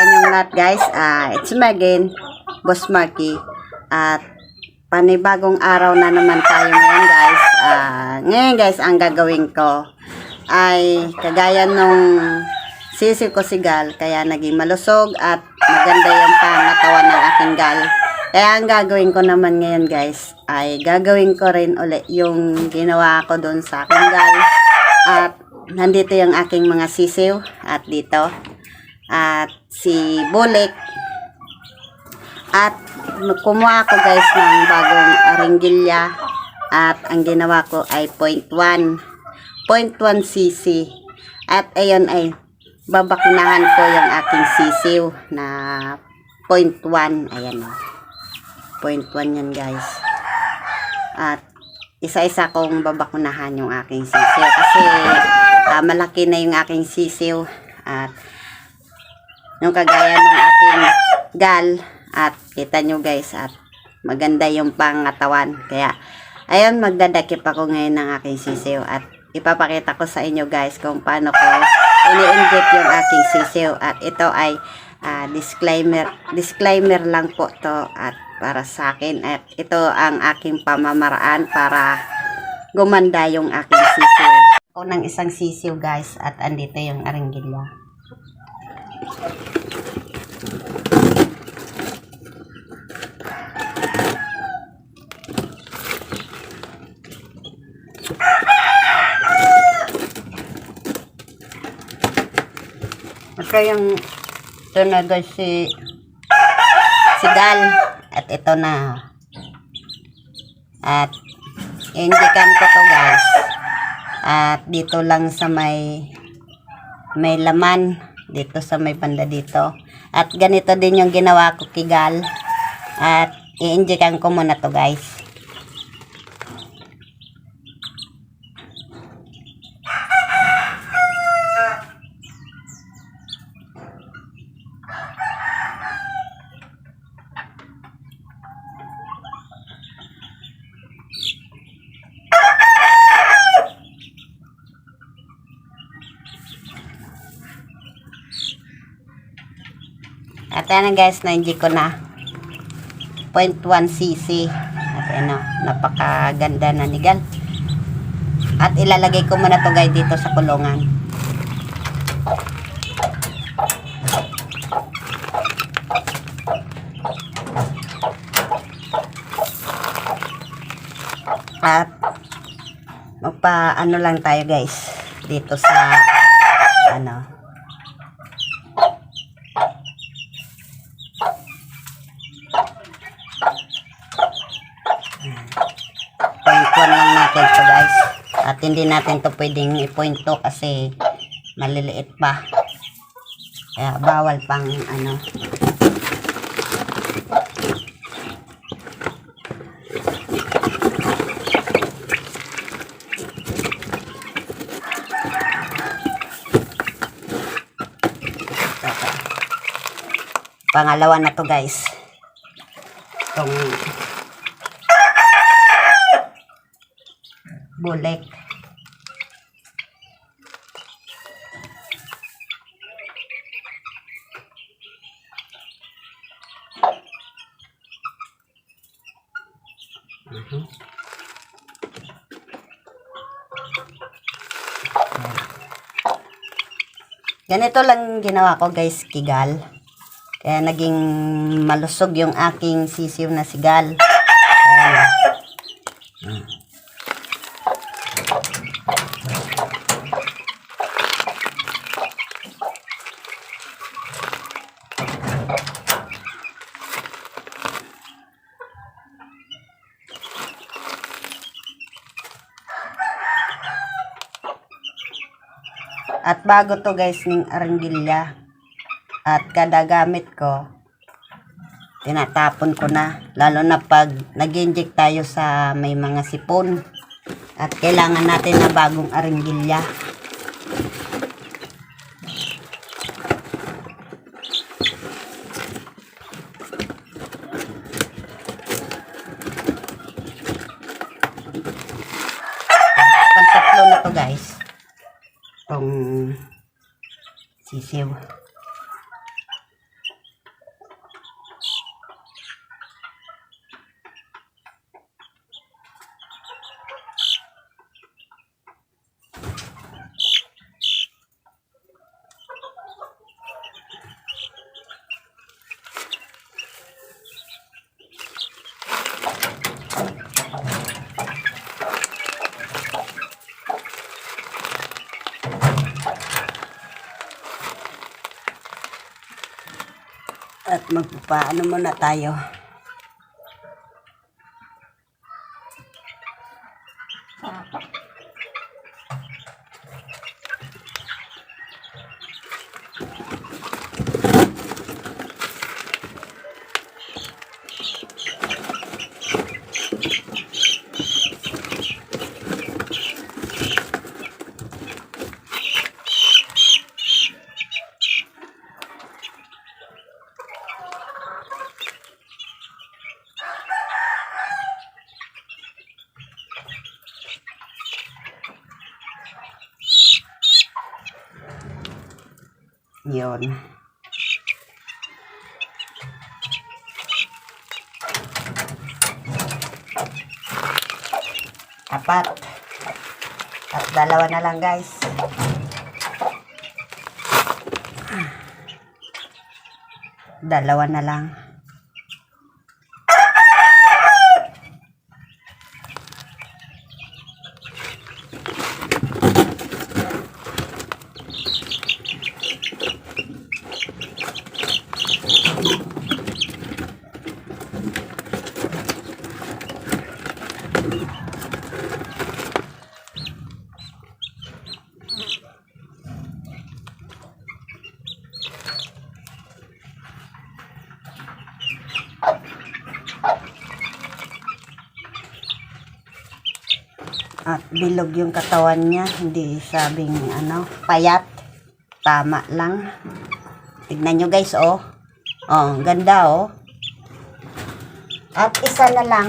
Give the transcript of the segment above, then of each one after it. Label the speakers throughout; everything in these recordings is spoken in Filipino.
Speaker 1: sa inyong lahat guys. It's me again, Boss Marky. At panibagong araw na naman tayo ngayon guys. Ngayon guys, ang gagawin ko ay kagaya nung sisi ko si Gal. Kaya naging malusog at maganda yung pangatawan ng aking Gal. Kaya ang gagawin ko naman ngayon guys ay gagawin ko rin ulit yung ginawa ko doon sa aking Gal. At nandito yung aking mga sisiw at dito. At si Bulik. At kumuha ko guys ng bagong aringgilya. At ang ginawa ko ay 0.1 cc. At ayun ay babakunahan ko yung aking sisiw na 0.1. Ayan o. 0.1 yan guys. At isa-isa kong babakunahan yung aking sisiw. Kasi malaki na yung aking sisiw. At yung kagaya ng aking Gal. At kita nyo guys. At maganda yung pangatawan. Kaya ayun, magdadakip ako ngayon ng aking sisiw. At ipapakita ko sa inyo guys kung paano ko ini-inject yung aking sisiw. At ito ay disclaimer lang po to. At para sa akin. At ito ang aking pamamaraan para gumanda yung aking sisiw. Ako ng isang sisiw guys. At andito yung aringgilya. Ito yung ito na guys si Gal. At ito na. At indikan ko to guys. At dito lang sa may laman. Dito sa may banda dito. At ganito din yung ginawa ko kay Gal. At i-injikan ko muna to guys. At yan guys, na-inject ko na 0.1 cc. At ano, napakaganda na ni Gal. At ilalagay ko muna to guys dito sa kulungan. At magpa-ano lang tayo guys dito sa ano, lang natin to guys. At hindi natin to pwedeng i-point to kasi maliliit pa. Kaya bawal pang ano. Pangalawa na to guys. Itong Bulik. Ganito lang ginawa ko guys kay Gal. Kaya naging malusog yung aking sisiw na si Gal. At bago to guys ng aringgilya. At kada gamit ko, tinatapon ko na. Lalo na pag nag-inject tayo sa may mga sipon. At kailangan natin na bagong aringgilya. Pantatlo na to guys. Itong sisiw. At magpaano muna tayo. Yun. Apat. At dalawa na lang, guys. Dalawa na lang. At bilog yung katawan niya, hindi sabing payat. Tama lang. Tignan nyo guys, oh. Oh, ganda, oh. At isa na lang.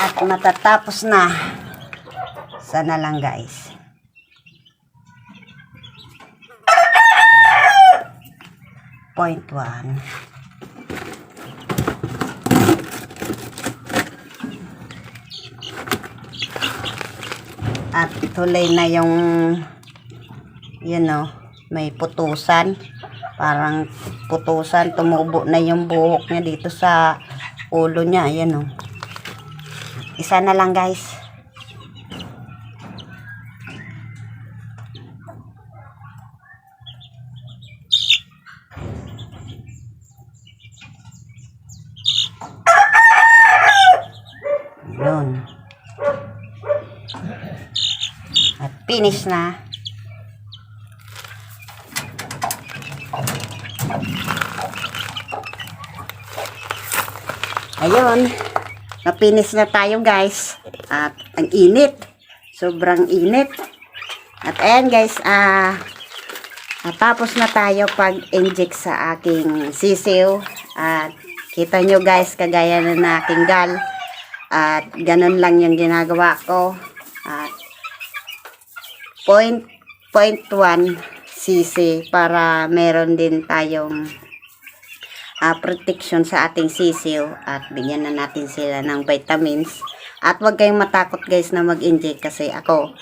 Speaker 1: At matatapos na. Sana lang, guys. Point 1. At tuloy na yung may putusan, parang putusan, tumubo na yung buhok niya dito sa ulo niya. Ayan, isa na lang, guys. Yun. At finish na. Ayun. Na-finish na tayo, guys. At ang init. Sobrang init. At ayan, guys. Tapos na tayo pag-inject sa aking sisiw. At kita nyo, guys, kagaya na aking gal. At ganun lang yung ginagawa ko. At 0.1 cc para meron din tayong protection sa ating sisiw. At bigyan na natin sila ng vitamins. At huwag kayong matakot, guys, na mag-inject kasi ako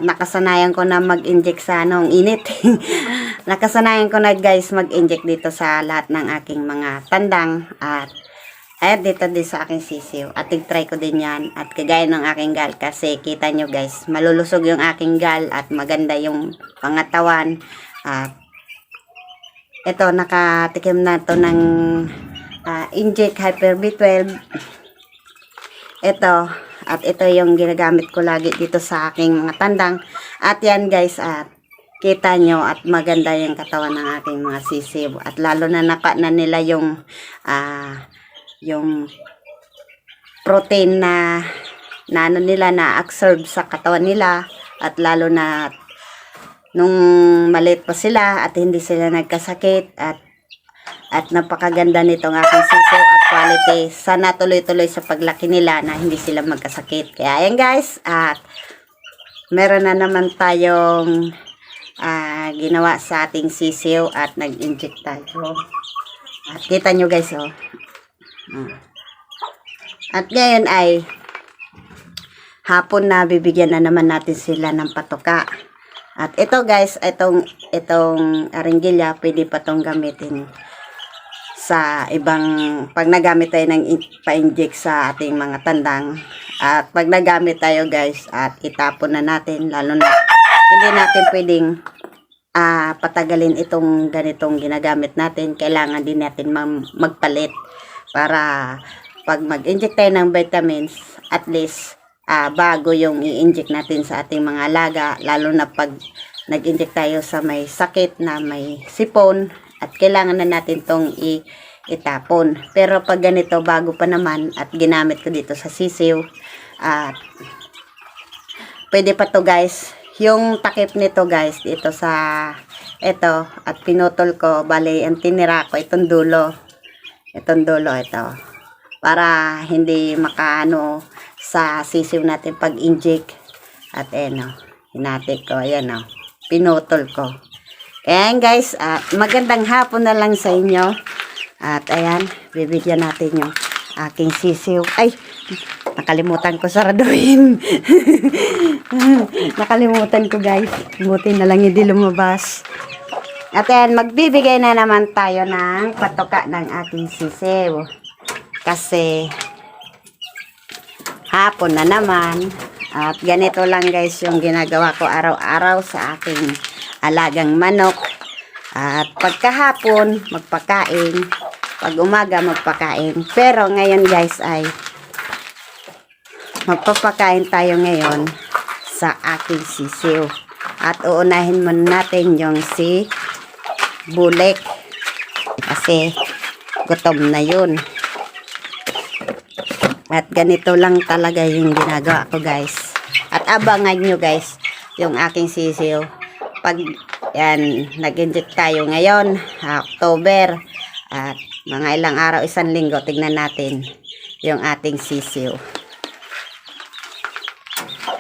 Speaker 1: nakasanayan ko na mag-inject sa init. Nakasanayan ko na, guys, mag-inject dito sa lahat ng aking mga tandang. At dito din sa aking sisiw. At i-try ko din yan. At kagaya ng aking gal. Kasi kita nyo, guys, malulusog yung aking gal. At maganda yung pangatawan. At ito, nakatikim na to ng Inject Hyper B12. Ito. At ito yung ginagamit ko lagi dito sa aking mga tandang. At yan, guys, at kita nyo at maganda yung katawan ng aking mga sisiw. At lalo na napa na nila yung protein na nila na-absorb sa katawan nila. At lalo na nung maliit pa sila at hindi sila nagkasakit. At napakaganda nitong aking sisiw at quality. Sana tuloy-tuloy sa paglaki nila na hindi sila magkasakit. Kaya ayan, guys. At meron na naman tayong ginawa sa ating sisiw at nag-inject tayo. At kita nyo, guys, oh. At ngayon ay hapon na bibigyan na naman natin sila ng patuka. At ito, guys, itong aringgilya, pwede pa itong gamitin sa ibang, pag nagamit tayo ng pa-inject sa ating mga tandang. At pag nagamit tayo guys, at itapon na natin, lalo na hindi natin pwedeng patagalin itong ganitong ginagamit natin. Kailangan din natin magpalit para pag mag-inject tayo ng vitamins, at least bago yung i-inject natin sa ating mga alaga, lalo na pag nag-inject tayo sa may sakit na may sipon, at kailangan na natin tong itapon. Pero pag ganito, bago pa naman at ginamit ko dito sa sisiw, at pwede pa to guys. Yung takip nito guys, dito sa ito, at pinutol ko, bali ang tinira ko itong dulo, ito, para hindi makaano sa sisiw natin pag inject. At hinati ko, ayan pinutol ko. Ayan guys, magandang hapon na lang sa inyo. At ayan, bibigyan natin yung aking sisiw. Ay, nakalimutan ko saraduhin. Nakalimutan ko guys. Buti na lang hindi lumabas. At ayan, magbibigay na naman tayo ng patoka ng aking sisiw. Kasi hapon na naman. At ganito lang guys yung ginagawa ko araw-araw sa aking alagang manok. At pagkahapon, magpakain. Pag umaga, magpakain. Pero ngayon guys ay magpapakain tayo ngayon sa aking sisiw. At uunahin muna natin yung si Bulek. Kasi gutom na yun. At ganito lang talaga yung ginagawa ko guys. At abangan nyo guys yung aking sisiw. Pag yan, nag-inject tayo ngayon, October. At mga ilang araw, 1 linggo, tignan natin yung ating sisiw.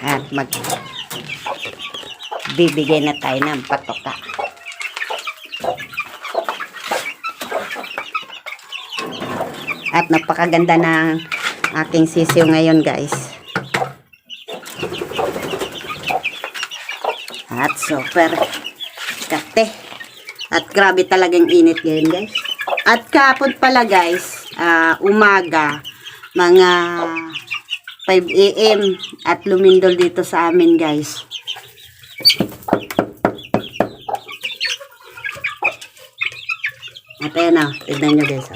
Speaker 1: At bibigay na tayo ng patoka. At napakaganda ng aking sisiw ngayon guys. At super kate. At grabe talagang init ngayon guys. At kahapon pala guys, umaga, mga 5 AM at lumindol dito sa amin guys. At ayan tignan nyo guys.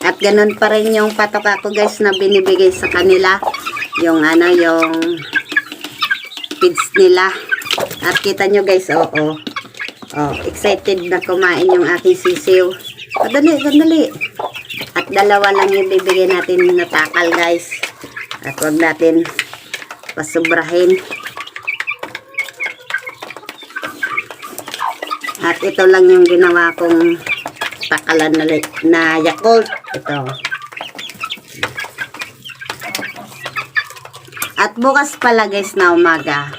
Speaker 1: At ganun pa rin yung patoka ko guys na binibigay sa kanila. Yung yung feeds nila. At kita nyo guys, excited na kumain yung aking sisiw. Sandali. At 2 lang yung bibigay natin na takal guys. At wag natin pasubrahin. At ito lang yung ginawa kong takalan na Yakult. Ito. At bukas pala guys na umaga,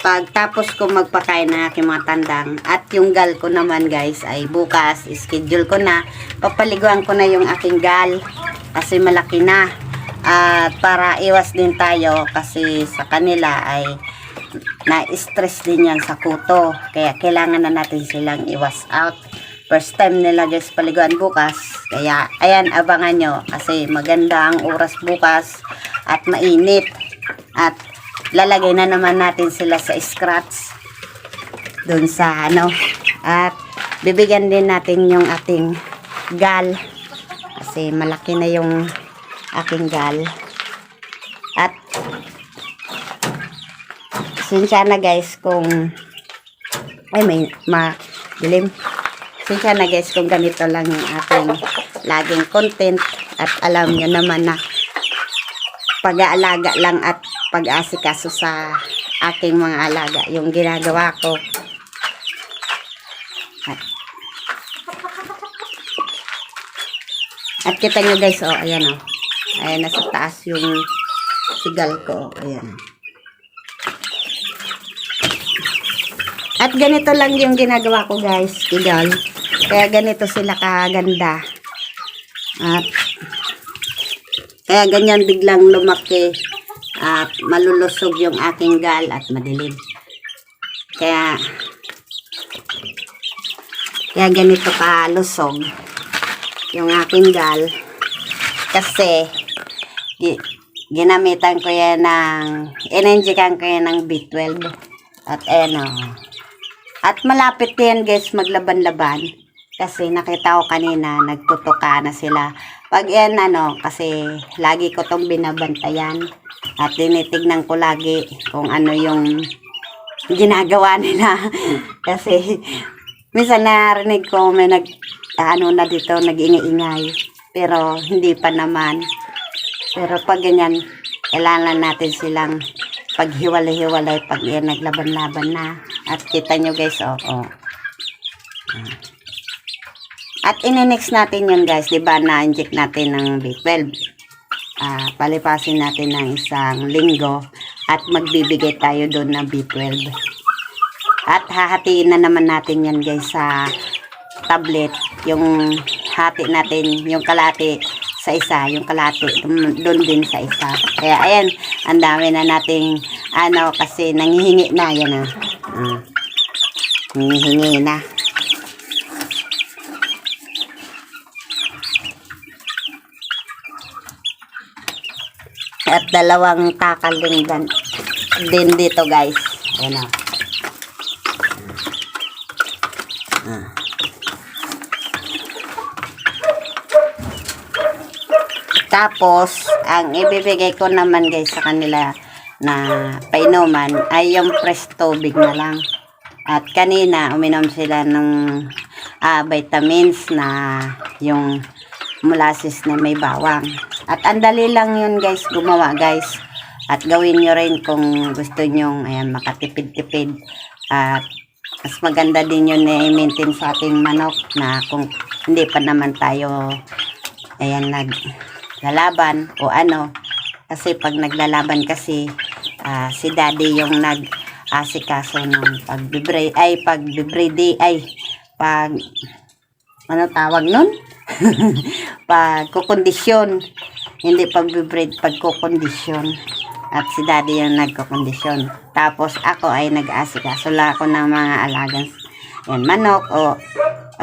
Speaker 1: pagtapos ko magpakain ng aking mga tandang, at yung gal ko naman guys ay bukas, schedule ko na, papaliguan ko na yung aking gal kasi malaki na. At para iwas din tayo kasi sa kanila ay na-stress din yan sa kuto, kaya kailangan na natin silang iwas out. First time nila guys paliguan bukas, kaya ayan, abangan nyo kasi maganda ang oras bukas at mainit. At lalagay na naman natin sila sa scratch dun sa at bibigyan din natin yung ating gal kasi malaki na yung aking gal. At sinsya na guys kung may madilim. Sinsya na guys kung ganito lang yung ating laging content. At alam nyo naman na pag-aalaga lang at pag-asikaso sa aking mga alaga yung ginagawa ko. At kita nyo guys, ayan ayan, nasa taas yung sigal ko, ayan. At ganito lang yung ginagawa ko guys, sigal. Kaya ganito sila kaganda. At kaya ganyan biglang lumaki at malulusog yung aking gal at madilim. Kaya ganito kalusog yung aking gal kasi gi- ginamitan ko yan ininjikan ko yan ng B12. At ayan o. At malapit yan guys maglaban-laban. Kasi nakita ko kanina, nagtutuka na sila. Pag yan kasi lagi ko tong binabantayan. At tinitignan ko lagi kung ano yung ginagawa nila. Kasi minsan narinig ko may na dito, nag-ingay-ingay. Pero hindi pa naman. Pero pag ganyan, kailangan natin silang paghiwalay-hiwalay pag yan naglaban-laban na. At kita nyo guys, At ininext natin yun guys, di ba na-inject natin ng B12. Palipasin natin ng isang linggo at magbibigay tayo doon ng B12. At hahatiin na naman natin yan guys sa tablet. Yung hati natin, yung kalati sa isa, yung kalati doon din sa isa. Kaya ayan, ang dami na nating kasi nangihingi na yan nangihingi na. At dalawang takal din dito guys. Ayan o. Tapos, ang ibibigay ko naman guys sa kanila na painuman ay yung fresh tubig na lang. At kanina, uminom sila ng vitamins na yung molasses na may bawang. At ang dali lang yun guys, gumawa guys. At gawin nyo rin kung gusto nyo, ayan, makatipid-tipid. At mas maganda din yun na i-maintain sa ating manok na kung hindi pa naman tayo, ayan, naglalaban o Kasi pag naglalaban kasi, si daddy yung nag-asikaso ng tawag nun? Pagkukondisyon. Hindi pag-breed, pagkukondisyon. At si daddy yung nagkukondisyon. Tapos ako ay nag-asikaso lang ako ng mga alagang manok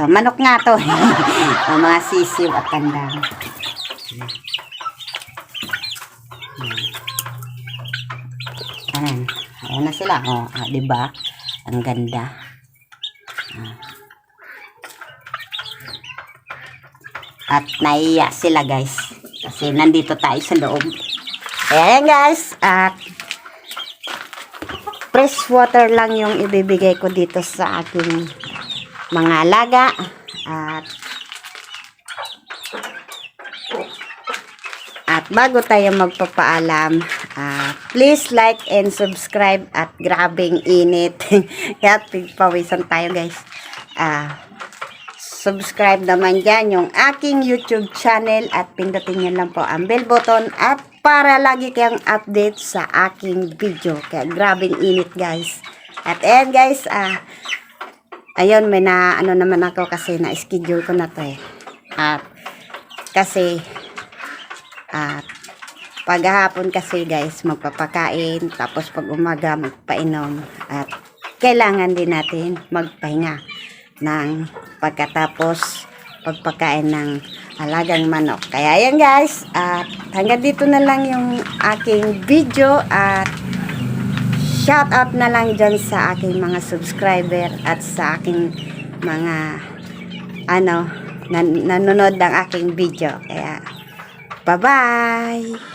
Speaker 1: manok nga to. O mga sisiw at kandang. Ayan na sila. Diba? Ang ganda. At naiya sila guys. Kasi nandito tayo sa loob. Ayan guys. At fresh water lang yung ibibigay ko dito sa aking mga alaga. At bago tayo magpapaalam, please like and subscribe. At grabing init. Kaya pagpawisan tayo guys. Subscribe naman dyan yung aking YouTube channel at pindutin nyo lang po ang bell button at para lagi kayong update sa aking video. Kaya grabing init guys. At ayan guys, ayun may naman ako kasi na-schedule ko na to At kasi paghapon kasi guys magpapakain tapos pag umaga magpainom at kailangan din natin magpahinga ng pagkatapos pagpakain ng alagang manok. Kaya yan guys, at hanggang dito na lang yung aking video at shout out na lang dyan sa aking mga subscriber at sa aking mga nanonood ng aking video. Kaya bye bye.